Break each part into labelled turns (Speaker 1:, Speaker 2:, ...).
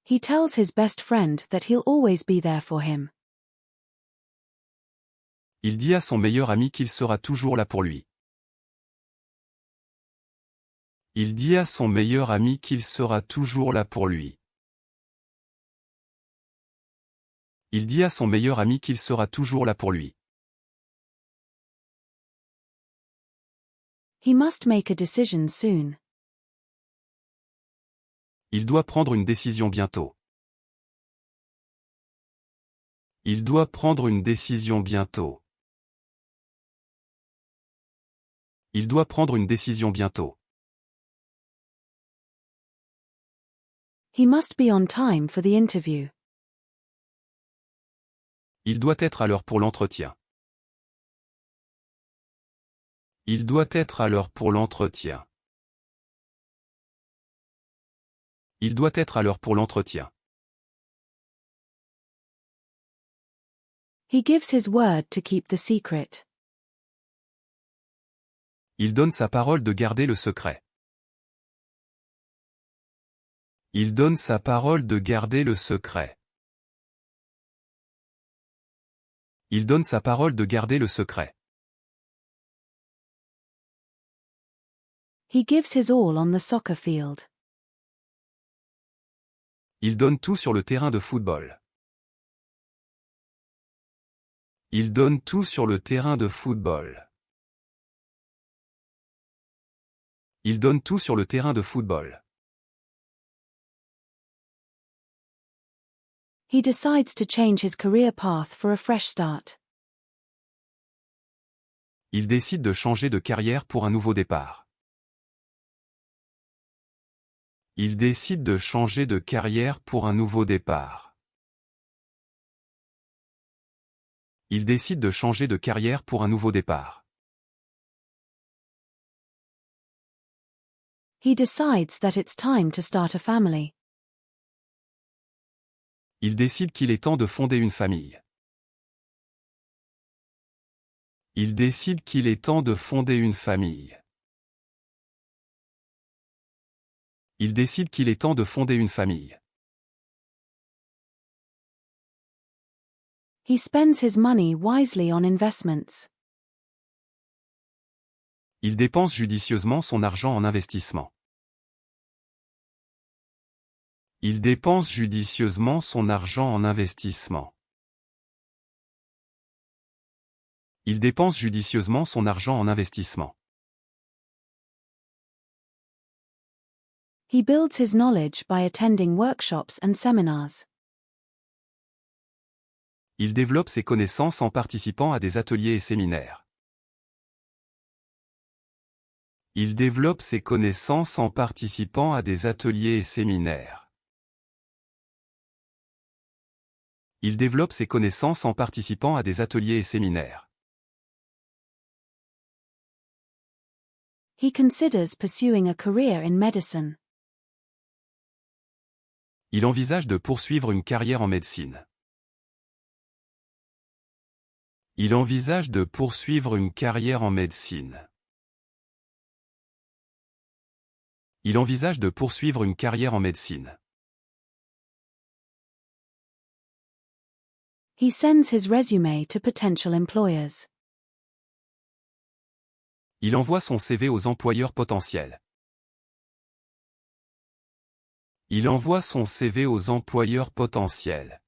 Speaker 1: He tells his best friend that he'll always be there for him.
Speaker 2: Il dit à son meilleur ami qu'il sera toujours là pour lui. Il dit à son meilleur ami qu'il sera toujours là pour lui. Il dit à son meilleur ami qu'il sera toujours là pour lui.
Speaker 1: He must make a decision soon.
Speaker 2: Il doit prendre une décision bientôt. Il doit prendre une décision bientôt. Il doit prendre une décision bientôt.
Speaker 1: He must be on time for the interview.
Speaker 2: Il doit être à l'heure pour l'entretien. Il doit être à l'heure pour l'entretien. Il doit être à l'heure pour l'entretien.
Speaker 1: He gives his word to keep the secret.
Speaker 2: Il donne sa parole de garder le secret. Il donne sa parole de garder le secret. Il donne sa parole de garder le secret.
Speaker 1: He gives his all on the soccer field.
Speaker 2: Il donne tout sur le terrain de football. Il donne tout sur le terrain de football. Il donne tout sur le terrain de football.
Speaker 1: He decides to change his career path for a fresh start.
Speaker 2: Il décide de changer de carrière pour un nouveau départ. Il décide de changer de carrière pour un nouveau départ. Il décide de changer de carrière pour un nouveau départ.
Speaker 1: He decides that it's time to start a family.
Speaker 2: Il décide qu'il est temps de fonder une famille. Il décide qu'il est temps de fonder une famille. Il décide qu'il est temps de fonder une famille.
Speaker 1: He spends his money wisely on investments.
Speaker 2: Il dépense judicieusement son argent en investissement. Il dépense judicieusement son argent en investissement. Il dépense judicieusement son argent en investissement.
Speaker 1: He builds his knowledge by attending workshops and seminars.
Speaker 2: Il développe ses connaissances en participant à des ateliers et séminaires. Il développe ses connaissances en participant à des ateliers et séminaires. Il développe ses connaissances en participant à des ateliers et séminaires.
Speaker 1: He considers pursuing a career in medicine.
Speaker 2: Il envisage de poursuivre une carrière en médecine. Il envisage de poursuivre une carrière en médecine. Il envisage de poursuivre une carrière en médecine.
Speaker 1: He sends his resume to potential employers.
Speaker 2: Il envoie son CV aux employeurs potentiels. Il envoie son CV aux employeurs potentiels.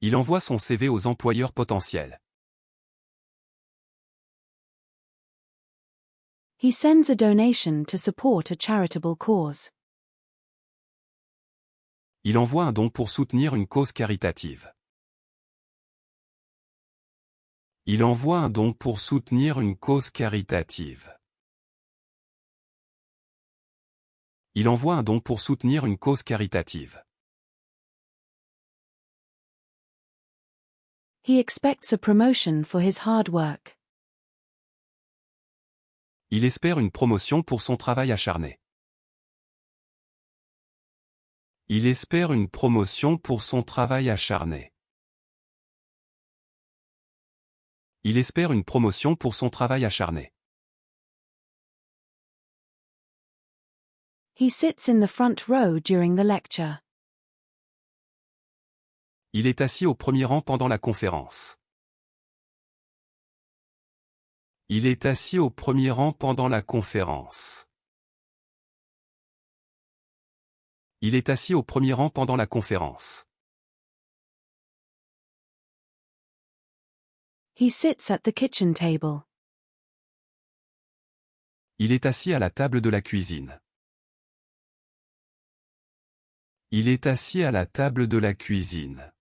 Speaker 2: Il envoie son CV aux employeurs potentiels.
Speaker 1: He sends a donation to support a charitable cause.
Speaker 2: Il envoie un don pour soutenir une cause caritative. Il envoie un don pour soutenir une cause caritative. Il envoie un don pour soutenir une cause caritative.
Speaker 1: He expects a promotion for his hard work.
Speaker 2: Il espère une promotion pour son travail acharné. Il espère une promotion pour son travail acharné. Il espère une promotion pour son travail acharné.
Speaker 1: He sits in the front row during the lecture.
Speaker 2: Il est assis au premier rang pendant la conférence. Il est assis au premier rang pendant la conférence. Il est assis au premier rang pendant la conférence.
Speaker 1: He sits at the kitchen table.
Speaker 2: Il est assis à la table de la cuisine. Il est assis à la table de la cuisine.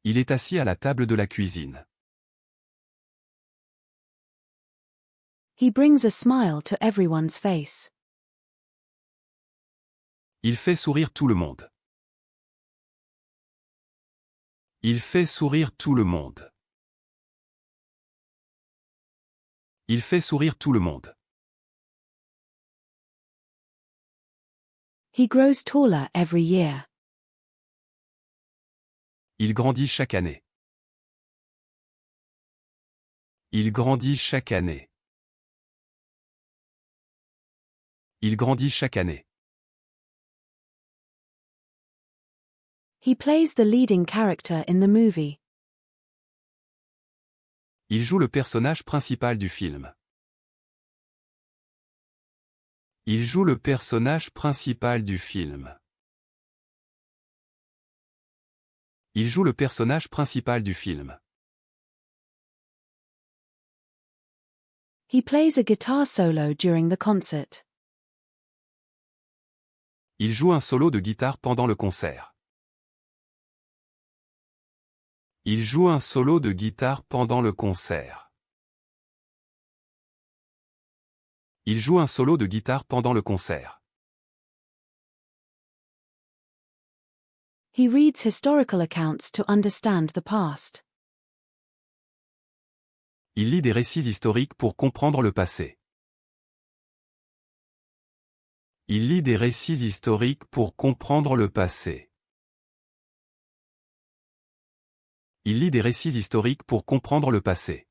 Speaker 2: Il est assis à la table de la cuisine.
Speaker 1: He brings a smile to everyone's face.
Speaker 2: Il fait sourire tout le monde. Il fait sourire tout le monde. Il fait sourire tout le monde.
Speaker 1: He grows taller every year.
Speaker 2: Il grandit chaque année. Il grandit chaque année. Il grandit chaque année.
Speaker 1: He plays the leading character in the movie.
Speaker 2: Il joue le personnage principal du film. Il joue le personnage principal du film. Il joue le personnage principal du film.
Speaker 1: He plays a guitar solo during the concert.
Speaker 2: Il joue un solo de guitare pendant le concert. Il joue un solo de guitare pendant le concert. Il joue un solo de guitare pendant le concert.
Speaker 1: He reads historical accounts to understand the past.
Speaker 2: Il lit des récits historiques pour comprendre le passé. Il lit des récits historiques pour comprendre le passé. Il lit des récits historiques pour comprendre le passé.